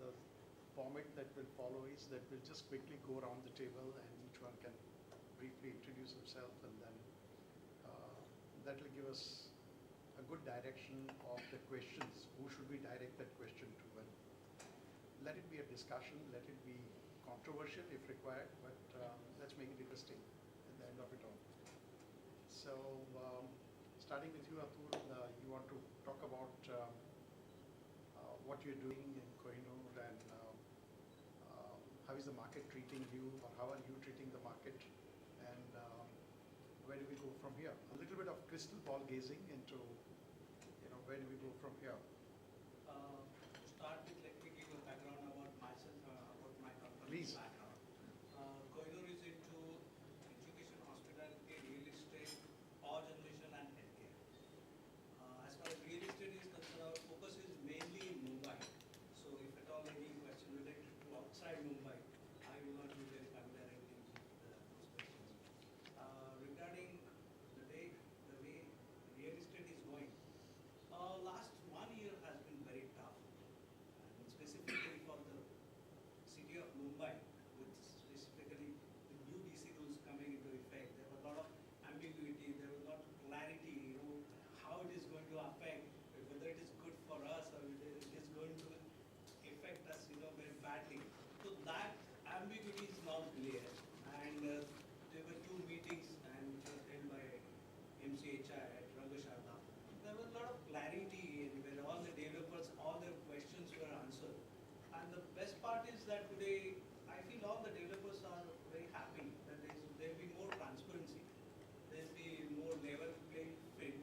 the format that will follow is that we'll just quickly go around the table and each one can briefly introduce himself, and then that will give us a good direction of the questions. Who should we direct that question to? And let it be a discussion, let it be controversial if required, but let's make it interesting at the end of it all. So, starting with you, Atul, you want to talk about what you're doing in Kohinoor and how is the market treating you, or how are you treating the market, and where do we go from here? A little bit of crystal ball gazing into, where do we go from here? To start with, let me give a background about myself, about my company's Please. background. Kohinoor is into education, hospitality, real estate, power generation, and healthcare. As far as real estate is concerned, our focus is mainly in Mumbai. So if at all any question related to outside Mumbai, I will not be very familiar with those questions. Regarding the way real estate is going, last 1 year has been very tough, and specifically for the city of Mumbai, with specifically the new DC rules coming into effect. There was a lot of ambiguity, there was a lot of clarity, how it is going to affect, whether it is good for us or it is going to affect us, very badly. So that ambiguity is now clear, and there were 2 meetings and which were held by MCHI at Rangasharda. There was a lot of clarity where all the developers, all their questions were answered. And the best part is that today, I feel all the developers are very happy that there will be more transparency. There will be more level playing field.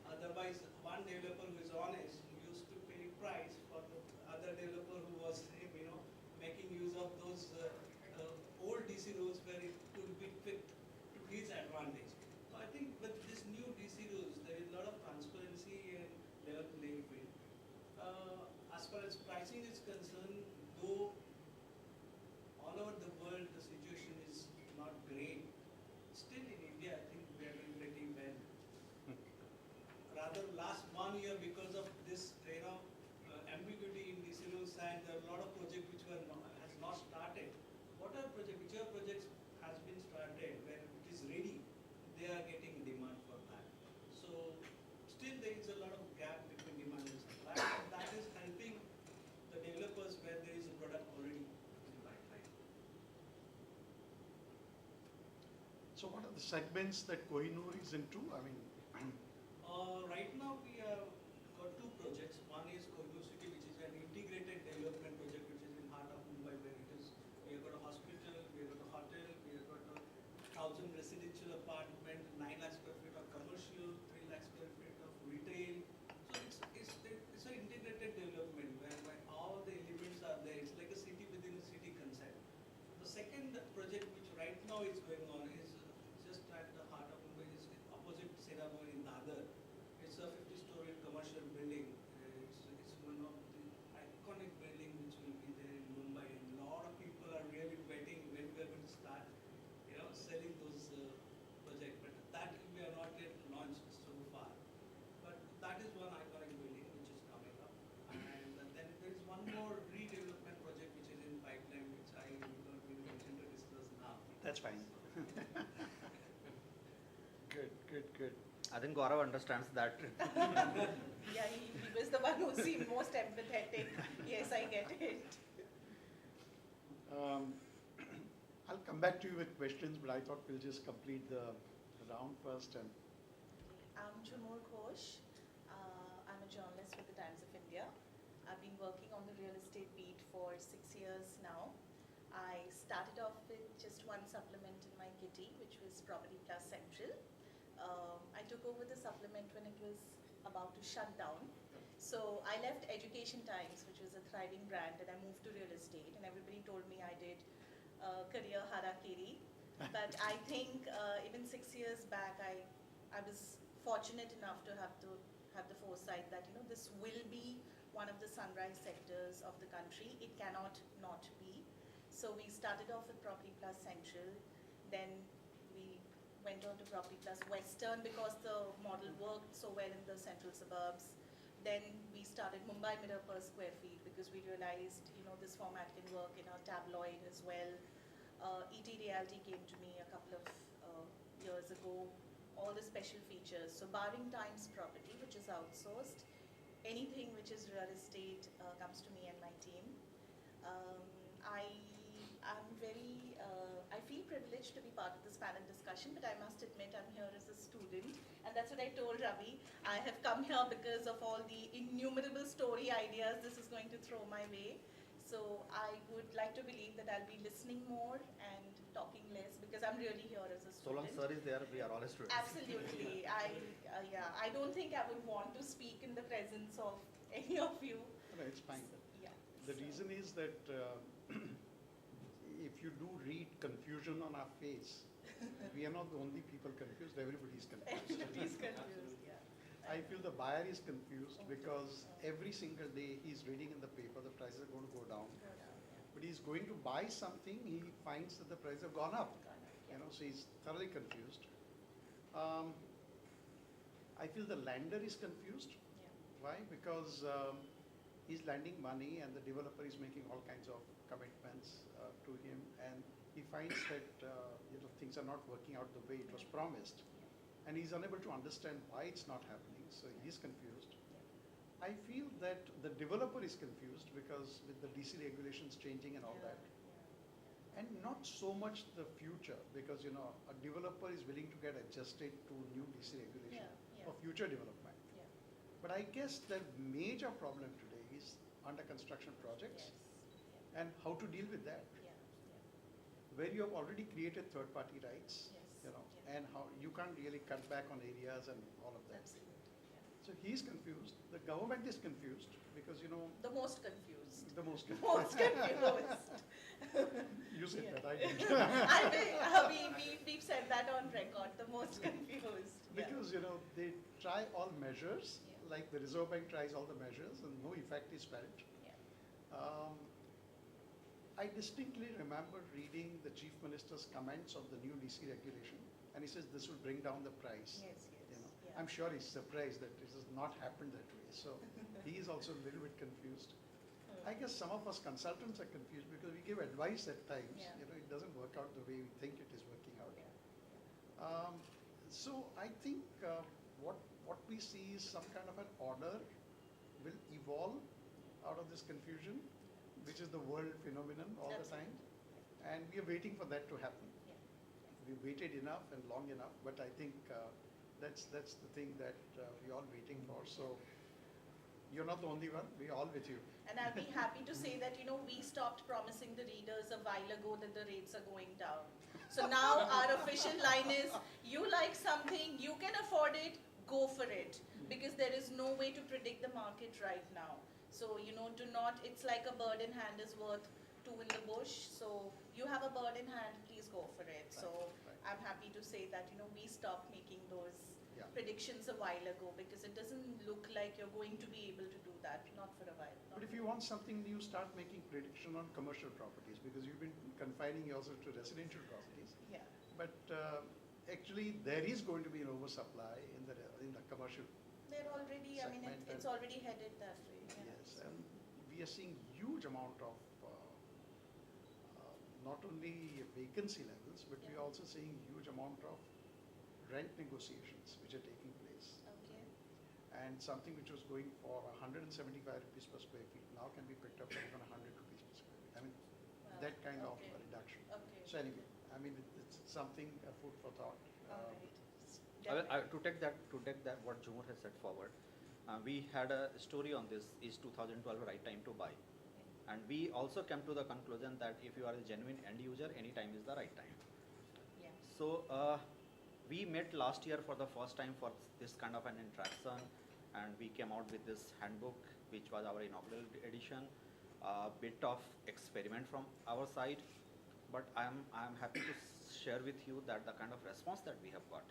Otherwise, one developer who is honest used to pay price for the other developer who was, making use of those old DC rules where it could be fit to his advantage. So I think with this new DC rules, there is a lot of transparency and level playing field. As far as pricing is concerned, though all over the world the situation is not great, still in India I think we are doing pretty well. Rather last 1 year, because of this ambiguity in DC rules, and there are a lot of projects which has not started. Whichever projects has been started, where it is ready, they are getting demand for that. So still there is a lot of gap between demand and supply, and that is helping the developers where there is a product already in the pipeline. So what are the segments that Kohinoor is into? Right now we have got 2 projects. One is Kohinoor City, which is an integrated development project which is in heart of Mumbai, where it is, we have got a hospital, we have got a hotel, we have got a 1,000 residential apartment, 9 lakh square feet of commercial, 3 lakh square feet of retail. So it's an integrated development whereby all the elements are there. It's like a city within a city concept. The second project which right now is going on is just at the heart of Mumbai, is opposite Sedabar in Dadar. It's a 50-story commercial building. It's one of the iconic buildings which will be there in Mumbai, and a lot of people are really waiting when we are going to start, selling those projects. But that we are not yet launched so far. But that is one iconic building which is coming up, and then there is one more redevelopment project which is in pipeline, which I will not be mentioned to disclose now. That's fine. Good. I think Gaurav understands that. Yeah, he was the one who seemed most empathetic. Yes, I get it. I'll come back to you with questions, but I thought we'll just complete the round first. And I'm Jumur Ghosh. I'm a journalist with the Times of India. I've been working on the real estate beat for 6 years now. I started off with just one supplement in my kitty, which was Property Plus Central. I took over the supplement when it was about to shut down. So I left Education Times, which was a thriving brand, and I moved to real estate, and everybody told me I did career harakiri. But I think even 6 years back, I was fortunate enough to have the foresight that this will be one of the sunrise sectors of the country. It cannot not be. So we started off with Property Plus Central, then we went on to Property Plus Western because the model worked so well in the central suburbs. Then we started Mumbai Mirror per square feet because we realized, this format can work in a tabloid as well. ET Realty came to me a couple of years ago, all the special features. So barring Times Property, which is outsourced, anything which is real estate comes to me and my team. I feel privileged to be part of this panel discussion, but I must admit I'm here as a student, and that's what I told Ravi. I have come here because of all the innumerable story ideas this is going to throw my way. So I would like to believe that I'll be listening more and talking less because I'm really here as a So long student. sir is there, we are all students. Absolutely. I don't think I would want to speak in the presence of any of you. No, it's fine. Yeah. The reason is that if you do read confusion on our face, we are not the only people confused, everybody's confused. Everybody's confused, yeah. I feel the buyer is confused because every single day he's reading in the paper the prices are going to go down. But he's going to buy something, he finds that the prices have gone up. So he's thoroughly confused. I feel the lender is confused. Why? Because he's lending money and the developer is making all kinds of commitments to him, and he finds that things are not working out the way it was promised, and he's unable to understand why it's not happening, so he's confused. I feel that the developer is confused because with the DC regulations changing and all that, and not so much the future, because a developer is willing to get adjusted to new DC regulation for future development. But I guess the major problem today is under construction projects and how to deal with that. Where you have already created third-party rights, and how you can't really cut back on areas and all of that. So he's confused. The government is confused because The most confused. the most Most confused. You said Yeah. that, I didn't. We've said that on record. The most confused. Because they try all measures, like the Reserve Bank tries all the measures, and no effect is felt. I distinctly remember reading the Chief Minister's comments of the new DC regulation, and he says this will bring down the price. Yes. I'm sure he's surprised that it has not happened that way. So he is also a little bit confused. I guess some of us consultants are confused because we give advice at times. It doesn't work out the way we think it is working out. So I think what we see is some kind of an order will evolve out of this confusion, which is the world phenomenon all the time, and we are waiting for that to happen. We waited enough and long enough, but I think that's the thing that we're all waiting for. So you're not the only one, we're all with you. And I'll be happy to say that, we stopped promising the readers a while ago that the rates are going down. So now our official line is, you like something, you can afford it, go for it. Because there is no way to predict the market right now. So, do not, it's like a bird in hand is worth two in the bush. So you have a bird in hand, please go for it. So I'm happy to say that, we stopped making those predictions a while ago because it doesn't look like you're going to be able to do that, not for a while. But if you want something new, start making prediction on commercial properties because you've been confining yourself to residential properties. But actually, there is going to be an oversupply in the commercial. They're already, it's already headed that way. Yes, and we are seeing huge amount of not only vacancy levels, but we are also seeing huge amount of rent negotiations which are taking place. And something which was going for 175 rupees per square feet now can be picked up for even 100 rupees per square feet. That kind of a reduction. So anyway, it's something, food for thought. To take that what Jumur has set forward, we had a story on this, is 2012 right time to buy. And we also came to the conclusion that if you are a genuine end user, any time is the right time. So we met last year for the first time for this kind of an interaction, and we came out with this handbook, which was our inaugural edition, a bit of experiment from our side. But I am happy to share with you that the kind of response that we have got.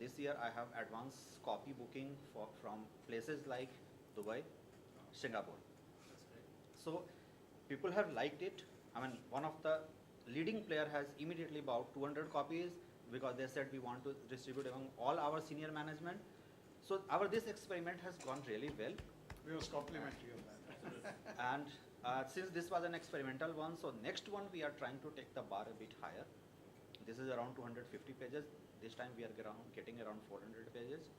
This year I have advance copy booking from places like Dubai, Singapore. So people have liked it. One of the leading player has immediately bought 200 copies because they said we want to distribute among all our senior management. So this experiment has gone really well. We must compliment you on that. And since this was an experimental one, so next one we are trying to take the bar a bit higher. This is around 250 pages. This time we are getting around 400 pages,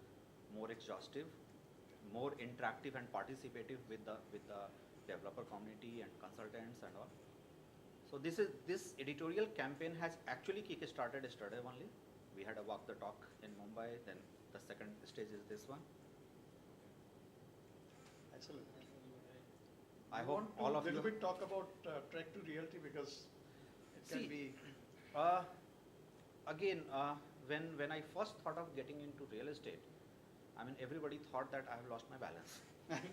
more exhaustive, more interactive and participative with the developer community and consultants and all. So this editorial campaign has actually kick-started yesterday only. We had a walk the talk in Mumbai. Then the second stage is this one. Excellent. I We hope want to all of you. little bit talk about Trek to Realty because it can See, be. Again, when I first thought of getting into real estate, I mean everybody thought that I have lost my balance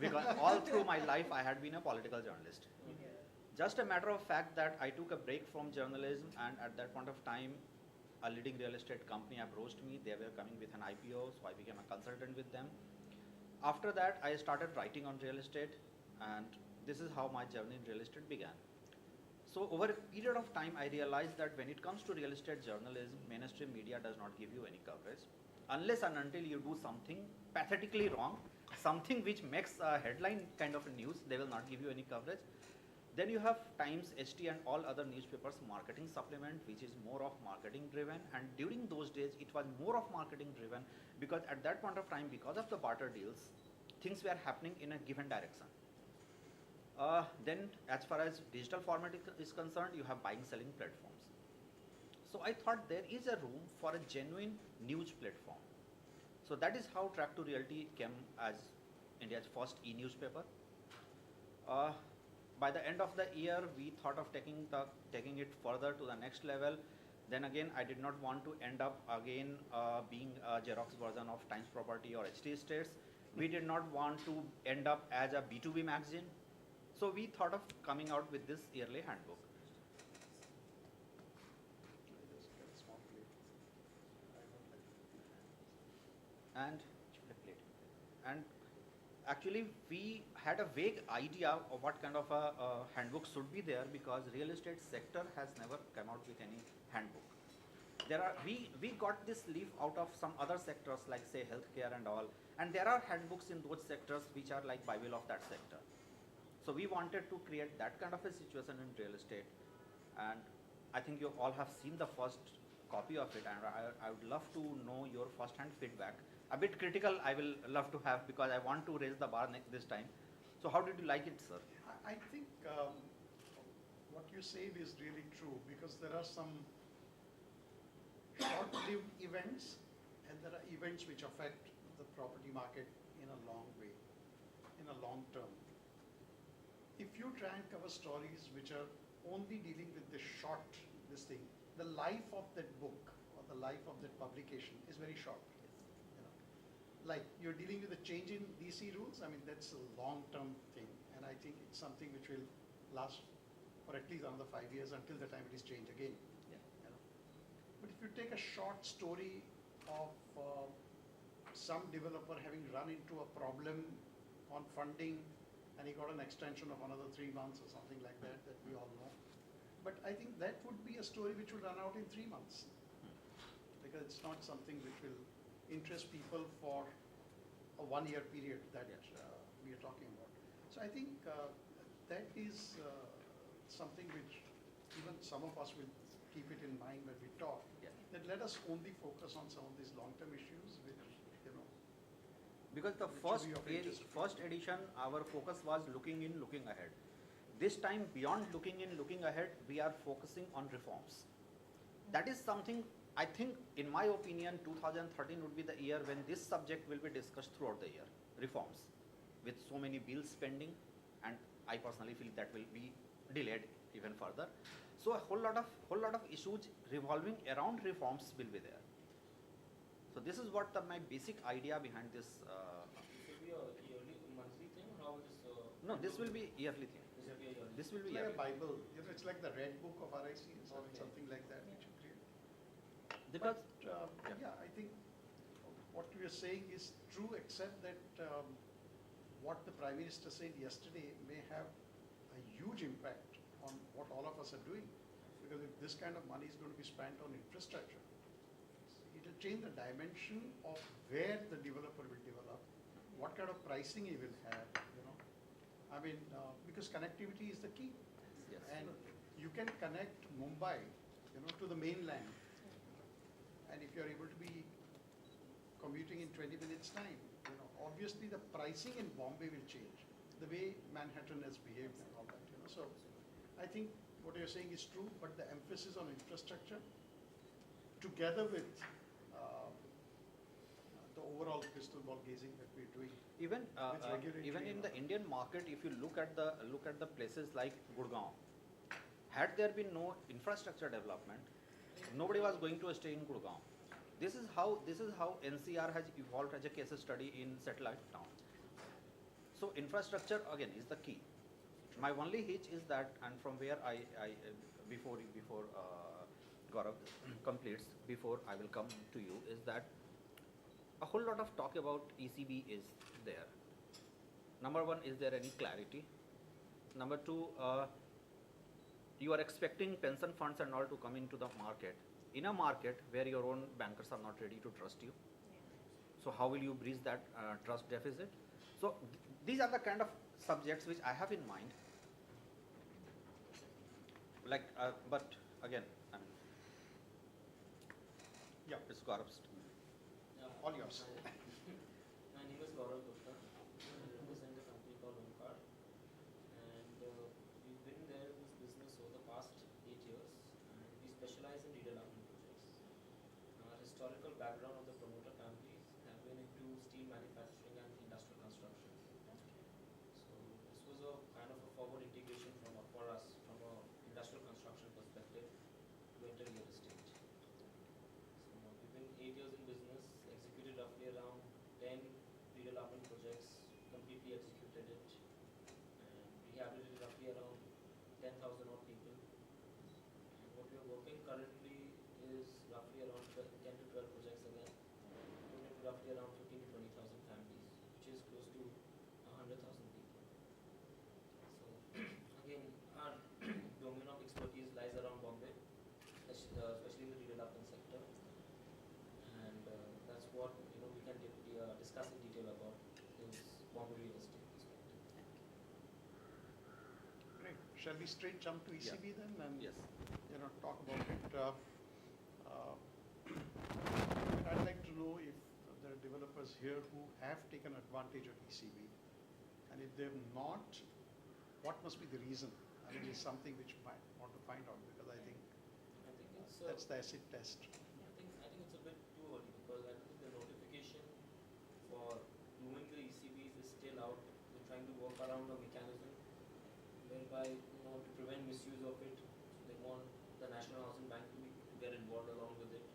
because all through my life I had been a political journalist. Just a matter of fact that I took a break from journalism, and at that point of time, a leading real estate company approached me. They were coming with an IPO, so I became a consultant with them. After that, I started writing on real estate, and this is how my journey in real estate began. So over a period of time, I realized that when it comes to real estate journalism, mainstream media does not give you any coverage. Unless and until you do something pathetically wrong, something which makes a headline kind of a news, they will not give you any coverage. Then you have Times, HT and all other newspapers marketing supplement, which is more of marketing driven. And during those days, it was more of marketing driven because at that point of time, because of the barter deals, things were happening in a given direction. Then as far as digital format is concerned, you have buying selling platforms. So I thought there is a room for a genuine news platform. So that is how Track to Realty came as India's first e-newspaper. By the end of the year, we thought of taking it further to the next level. Then again, I did not want to end up again being a Xerox version of Times Property or HT Estates. We did not want to end up as a B2B magazine. So we thought of coming out with this yearly handbook. And actually, we had a vague idea of what kind of a handbook should be there because real estate sector has never come out with any handbook. We got this leaf out of some other sectors like say healthcare and all, and there are handbooks in those sectors which are like Bible of that sector. So we wanted to create that kind of a situation in real estate, and I think you all have seen the first copy of it, and I would love to know your first-hand feedback. A bit critical I will love to have because I want to raise the bar this time. So how did you like it, sir? I think what you said is really true because there are some short-lived events and there are events which affect the property market in a long way, in a long term. If you try and cover stories which are only dealing with the the life of that book or the life of that publication is very short. Like you're dealing with a change in DC rules, I mean, that's a long-term thing. And I think it's something which will last for at least another 5 years until the time it is changed again. Yeah. But if you take a short story of some developer having run into a problem on funding and he got an extension of another 3 months or something like that, that we all know. But I think that would be a story which would run out in 3 months because it's not something which will interest people for a 1 year period that we are talking about. So I think that is something which even some of us will keep it in mind when we talk. Yeah. That let us only focus on some of these long-term issues which, Because the first edition, our focus was looking in, looking ahead. This time, beyond looking in, looking ahead, we are focusing on reforms. That is something, I think, in my opinion, 2013 would be the year when this subject will be discussed throughout the year, reforms, with so many bills pending, and I personally feel that will be delayed even further. So a whole lot of issues revolving around reforms will be there. So this is what my basic idea behind this. This will be a yearly, monthly thing, or how is No, this will be yearly thing. this will be a yearly? This will it's be like a yearly. Bible. It's like the Red Book of RIC or Okay. something like that which you create. Because But, yeah, I think what we are saying is true, except that what the Prime Minister said yesterday may have a huge impact on what all of us are doing. Because if this kind of money is going to be spent on infrastructure, it will change the dimension of where the developer will develop, what kind of pricing he will have, you know. I mean, because connectivity is the key. Yes. And you can connect Mumbai, you know, to the mainland. And if you're able to be commuting in 20 minutes time, you know, obviously the pricing in Bombay will change, the way Manhattan has behaved and all that, you know. So I think what you're saying is true, but the emphasis on infrastructure together with the overall crystal ball gazing that we're doing. Even With regulatory even in and the all. Indian market, if you look at the places like Gurgaon, had there been no infrastructure development, nobody was going to stay in Gurgaon. This is how NCR has evolved as a case study in satellite town. So infrastructure again is the key. My only hitch is that, and from where I before Gaurav completes, before I will come to you, is that a whole lot of talk about ECB is there. Number one, is there any clarity? Number two, you are expecting pension funds and all to come into the market, in a market where your own bankers are not ready to trust you. So how will you bridge that trust deficit? So these are the kind of subjects which I have in mind. Like, but again, I mean, Yeah, it's Gaurav's. all yours. My name is Gaurav Gupta. I represent a company called Omkar, and we've been there in this business over the past 8 years, and we specialize in redevelopment projects. Our historical background of the promoter families have been into steel manufacturing and industrial construction. So this was a kind of a forward integration for us from a industrial construction perspective to enter real estate. So we've been 8 years in business, executed roughly around 10 redevelopment projects, completely executed it, and rehabilitated roughly around 10,000 odd people. And what we are working currently is roughly around 10 to 12 projects again, total to roughly around 15 to 20,000 families, which is close to 100,000 people. So again, our domain of expertise lies around Bombay, especially in the redevelopment sector, and that's what we can discuss in detail about is Bombay real estate perspective. Great. Shall we straight jump to ECB then and Yes. you know, talk about it? I'd like to know if there are developers here who have taken advantage of ECB, and if they've not, what must be the reason? I mean, it's something which you might want to find out, because I think I think it's that's the acid test. I think it's a bit too early, because I think the notification for doing the ECBs is still out. They're trying to work around a mechanism whereby to prevent misuse of it, they want the National Housing Bank to get involved along with it.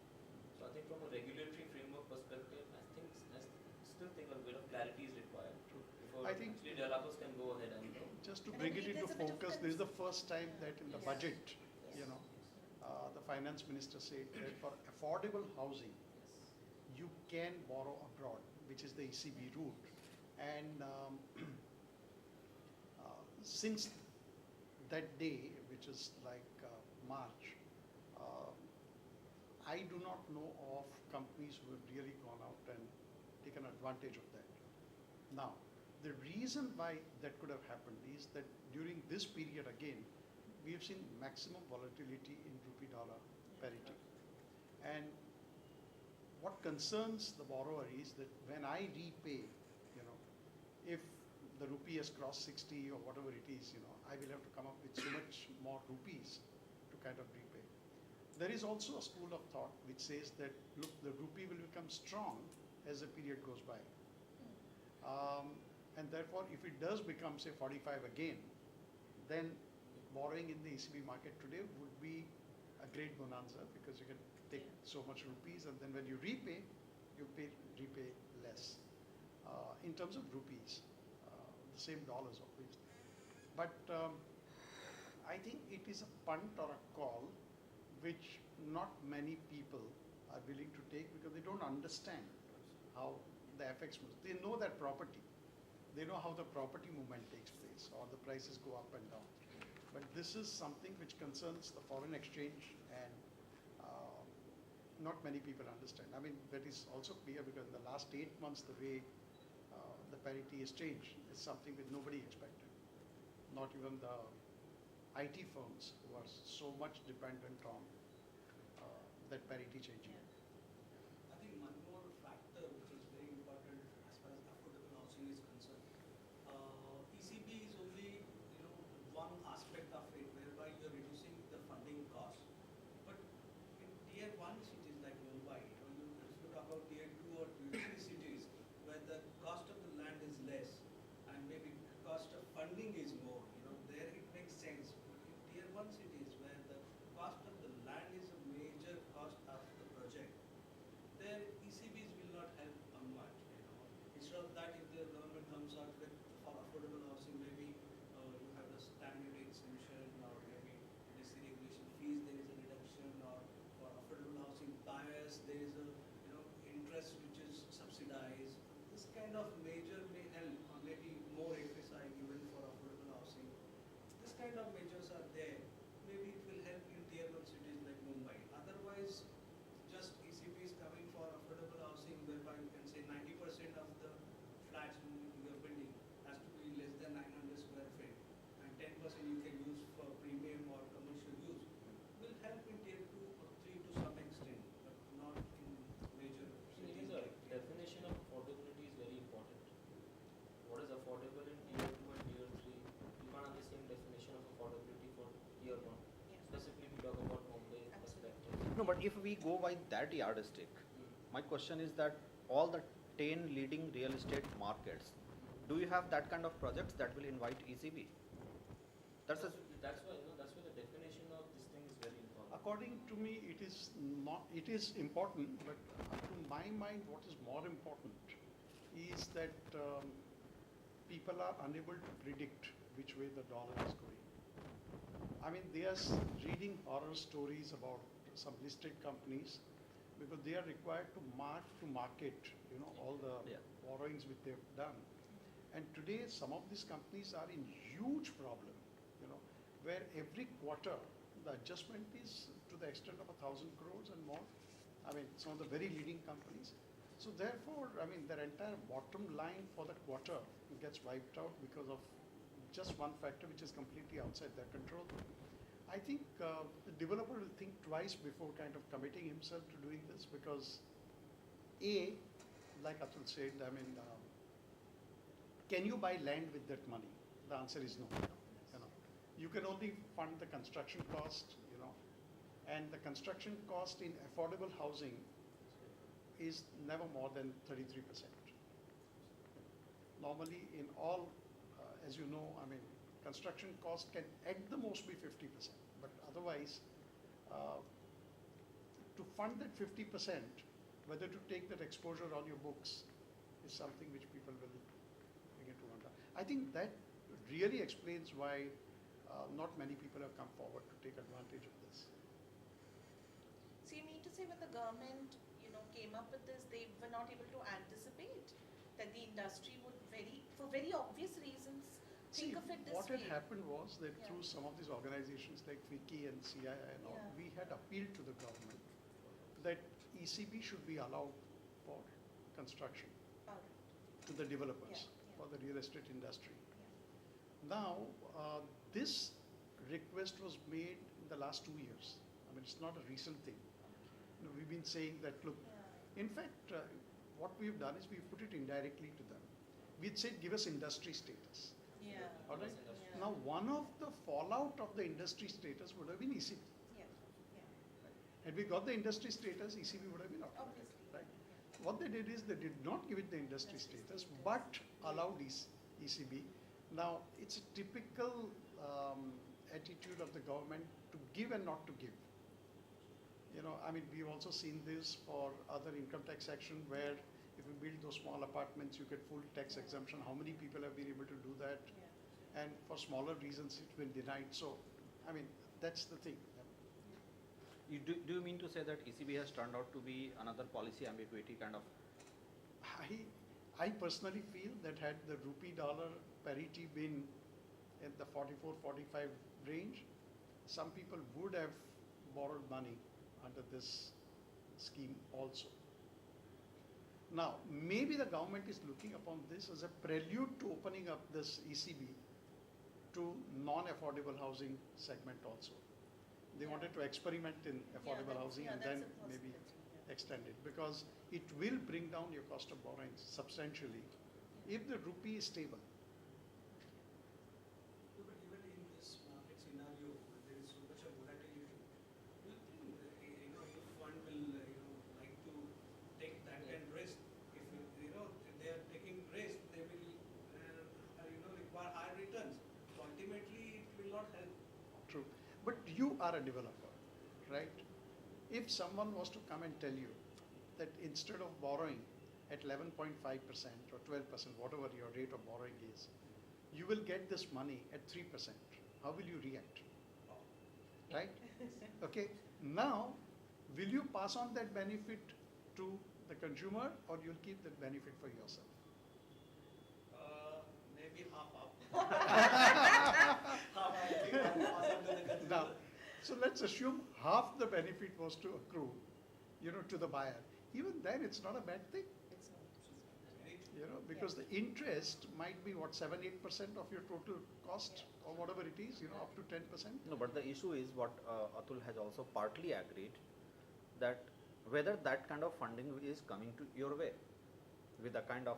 So I think from a regulatory framework perspective, I still think a bit of clarity is required before I think- actually developers can go ahead and Just to And I bring it believe into there's a bit of focus, this is the first time that in the Yes. budget, Yes. you know, the finance minister said that for affordable housing, yes. you can borrow abroad, which is the ECB route. And since that day, which is like March, I do not know of companies who have really gone out and taken advantage of that. Now, the reason why that could have happened is that during this period again, we have seen maximum volatility in rupee dollar parity. And what concerns the borrower is that when I repay, you know, if the rupee has crossed 60 or whatever it is, you know, I will have to come up with so much more rupees to kind of repay. There is also a school of thought which says that, look, the rupee will become strong as the period goes by. And therefore, if it does become, say, 45 again, then borrowing in the ECB market today would be a great bonanza, because you can take so much rupees, and then when you repay, you repay less. In terms of rupees, the same dollars obviously. But I think it is a punt or a call which not many people are willing to take, because they don't understand how the FX moves. They know that property. They know how the property movement takes place, or the prices go up and down. But this is something which concerns the foreign exchange and not many people understand. I mean, that is also clear because in the last 8 months, the way the parity has changed is something that nobody expected. Not even the IT firms who are so much dependent on that parity changing. I think one more factor which is very important as far as affordable housing is concerned. ECB is only one aspect of it whereby you are reducing the funding cost. But in tier 1 cities like Mumbai, if you talk about tier 2 or tier 3 cities where the cost of the land is less and maybe cost of funding is more, there it makes sense. But in tier 1 cities where the cost of the land is a major cost of the project, their ECBs will not help much. Instead of that, if the government comes out with for affordable housing, maybe you have a standard exemption, or maybe DC regulation fees there is a reduction, or for affordable housing buyers there is a interest which is subsidized. This kind of measure may help, or maybe more FSI given for affordable housing. This kind of measures are there. Maybe it will help in tier 1 cities like Mumbai. Otherwise, just ECB is coming for affordable housing whereby you can say 90% of the flats you are building has to be less than 900 square feet, and 10% you can use for premium or commercial use. Will help in tier 2 or 3 to some extent, but not in major cities. The like tier 1. definition of affordability is very important. What is affordable in tier 2 and tier 3? You can't have the same definition of affordability for tier 1. Specifically, we talk about Mumbai perspective. No, but if we go by that yardstick, my question is that all the 10 leading real estate markets, do you have that kind of projects that will invite ECB? That's a, That's why the definition of this thing is very important. According to me, it is not. It is important, but to my mind, what is more important is that people are unable to predict which way the dollar is going. I mean, they are reading horror stories about some listed companies because they are required to mark to market, all the borrowings which they've done. And today, some of these companies are in huge problem, where every quarter the adjustment is to the extent of 1,000 crores and more. I mean, some of the very leading companies. So therefore, I mean, their entire bottom line for the quarter gets wiped out because of just one factor which is completely outside their control. I think the developer will think twice before kind of committing himself to doing this because A, like Atul said, I mean, can you buy land with that money? The answer is no. You can only fund the construction cost, and the construction cost in affordable housing is never more than 33%. Normally in all, as you know, I mean, construction cost can at the most be 50%, but otherwise, to fund that 50%, whether to take that exposure on your books is something which people will begin to wonder. I think that really explains why not many people have come forward to take advantage of this. So you mean to say when the government, came up with this, they were not able to anticipate that the industry would for very obvious reasons, think of it this what way. had happened was that through some of these organizations like FICCI and CII and all, we had appealed to the government that ECB should be allowed for construction to the developers for the real estate industry. Now, this request was made in the last 2 years. I mean, it's not a recent thing. We've been saying that, look, in fact, what we've done is we've put it indirectly to them. We'd said, give us industry status. All right? Now, one of the fallout of the industry status would have been ECB. Had we got the industry status, ECB would have been automated, right? What they did is they did not give it the industry status, but allowed ECB. Now, it's a typical attitude of the government to give and not to give. I mean, we've also seen this for other income tax section where if you build those small apartments, you get full tax exemption. How many people have been able to do that? And for smaller reasons, it's been denied. So, I mean, that's the thing. do you mean to say that ECB has turned out to be another policy ambiguity kind of? I personally feel that had the rupee dollar parity been in the 44-45 range, some people would have borrowed money under this scheme also. Now, maybe the government is looking upon this as a prelude to opening up this ECB to non-affordable housing segment also. They Yeah. wanted to experiment in affordable housing and then that's a maybe possibility, yeah. extend it, because it will bring down your cost of borrowing substantially if the rupee is stable. No, but even in this market scenario, where there is so much of volatility, do you think your fund will like to take that kind of risk? If if they are taking risk, they will require high returns. So ultimately, it will not help. True. But you are a developer, right? If someone was to come and tell you that instead of borrowing at 11.5% or 12%, whatever your rate of borrowing is, you will get this money at 3%, how will you react? Right? Okay. Now, will you pass on that benefit to the consumer, or you'll keep that benefit for yourself? Maybe half. Half, I think, I'll pass on to the consumer. Now, so let's assume half the benefit was to accrue, to the buyer. Even then, it's not a bad thing, It's not. Very true. because the interest might be what, 7-8% of your total cost, or whatever it is, up to 10%. No, but the issue is what Atul has also partly agreed, that whether that kind of funding is coming to your way with the kind of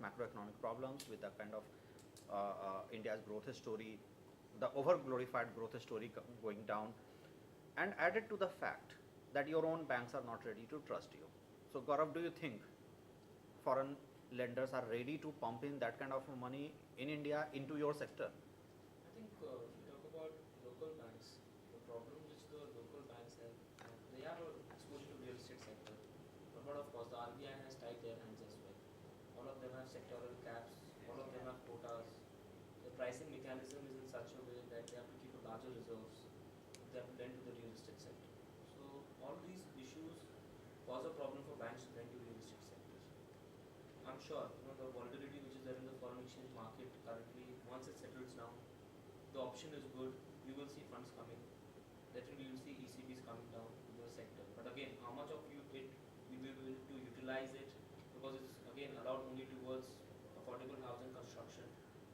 macroeconomic problems, with the kind of India's growth story, the over glorified growth story going down, and added to the fact that your own banks are not ready to trust you. So Gaurav, do you think foreign lenders are ready to pump in that kind of money in India into your sector? I think if you talk about local banks, the problem which the local banks have, they have a exposure to real estate sector. But of course, the RBI has tied their hands as well. All of them have sectoral caps, all of them have quotas. The pricing mechanism is in such a way that they have to keep a larger reserves. They have to lend to the real estate sector. So all these issues cause a problem for banks to lend to real estate sectors. I'm sure the volatility which is there in the foreign exchange market currently, once it settles down, the option is good. You will see funds coming. Definitely, you will see ECBs coming down to the sector. But again, how much of you will be able to utilize it, because it's again allowed only towards affordable housing construction,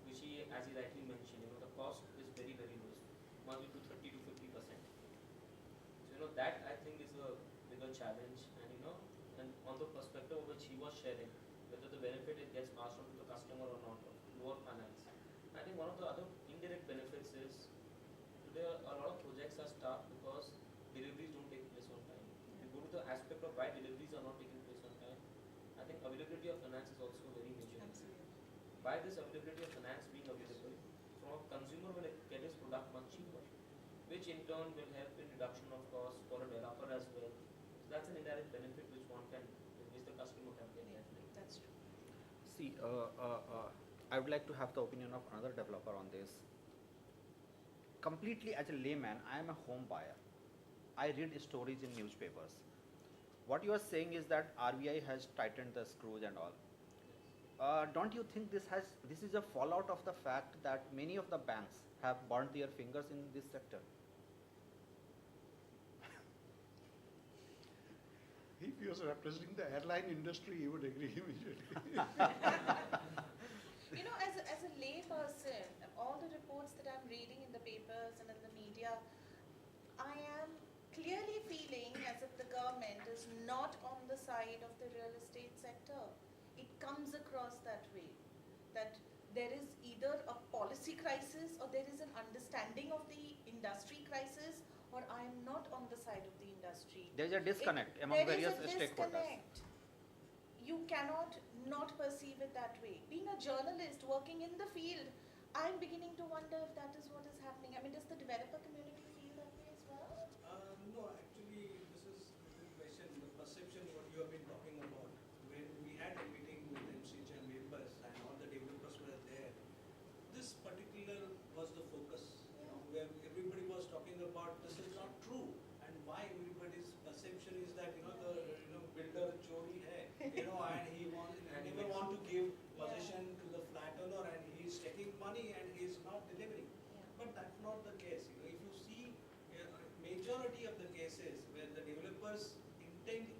which as he rightly mentioned, the cost is very very low, must be to 30 to 50%. So that I think is a bigger challenge, and on the perspective of which he was sharing, whether the benefit it gets passed on to the customer or not, lower finance. I think one of the other indirect benefits is today a lot of projects are stopped because deliveries don't take place on time. If you go to the aspect of why deliveries are not taking place on time, I think availability of finance is also very major. Absolutely. By this availability of finance being available, from a consumer will get his product much cheaper, which in turn will help in reduction of cost for a developer as well. So that's an indirect benefit which the customer can get. Yeah, that's true. See, I would like to have the opinion of another developer on this. Completely as a layman, I am a home buyer. I read stories in newspapers. What you are saying is that RBI has tightened the screws and all. Don't you think this is a fallout of the fact that many of the banks have burnt their fingers in this sector? If he was representing the airline industry, he would agree immediately. As a lay person, all the reports that I'm reading in the papers and in the media, I am clearly feeling as if the government is not on the side of the real estate sector. It comes across that way, that there is either a policy crisis or there is an understanding of the industry crisis, or I am not on the side of the industry. There is a disconnect among various stakeholders. You cannot not perceive it that way. Being a journalist working in the field, I'm beginning to wonder if that is what is happening. I mean, does the developer community feel that way as well? No, actually, this is a good question. The perception, what you have been talking about, when we had a meeting with MCJ members and all the developers were there, this particular was the focus, where everybody was talking about this is not true, and why everybody's perception is that the builder chori hai, and he never want to give possession to the flat owner, and he's taking money and he's not delivering. Yeah. But that's not the case. If you see majority of the cases where the developer's intent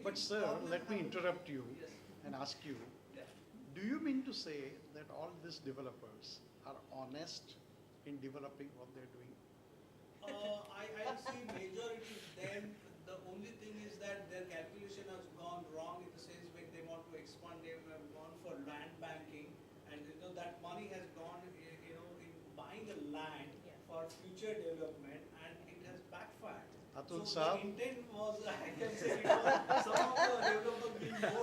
But sir, problem let me happens- interrupt you Yes. and ask you, Yeah. do you mean to say that all these developers are honest in developing what they're doing? I see majority them. The only thing is that their calculation has gone wrong in the sense when they want to expand, they have gone for land banking, and that money has gone, in buying a land Yeah. for future development, and it has backfired. Atul So Saab? the intent was, I can say, it was some of the developers being more